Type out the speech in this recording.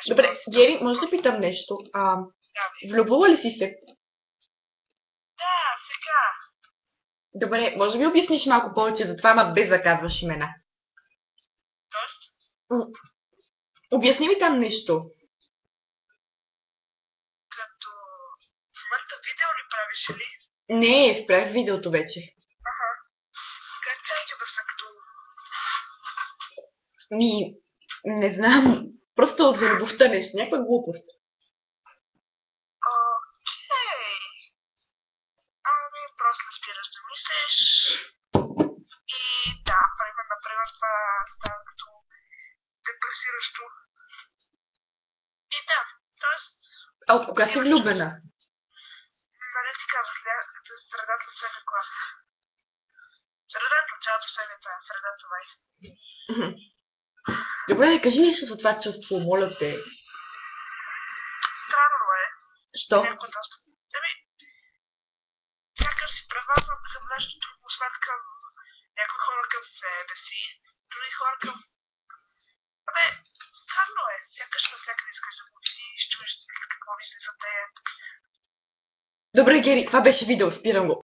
Добре, Гери, може да питам нещо? Влюбвала ли си се? Да, сега. Добре, може би обясниш малко повече за това, ама без да казваш имена. Тоест? Обясни ми там нещо. Като в момента видео ли правиш ли? Не, спрях видеото вече. Аха. Как ти бъсна като... Не знам. Просто за любовта нещо, някаква глупост. Окей. Ами, просто не спираш да мислиш. И да, например, това става като депресиращо. И да, тоест... А от кога си влюбена? Нали ти казах, като средата на 7 клас. Средата, началото 7 тая, средата май. Добре, кажи нещо за това чувство, моля те. Странно е. Що? Някой доста... Сякаш си превазвам към нещо друго, освен към някои хора към себе си, други хора към... Странно е. Сякаш навсякъде искаш да го видиш, чуеш какво мисли за теб. Добре, Гери, това беше видео, спирам го.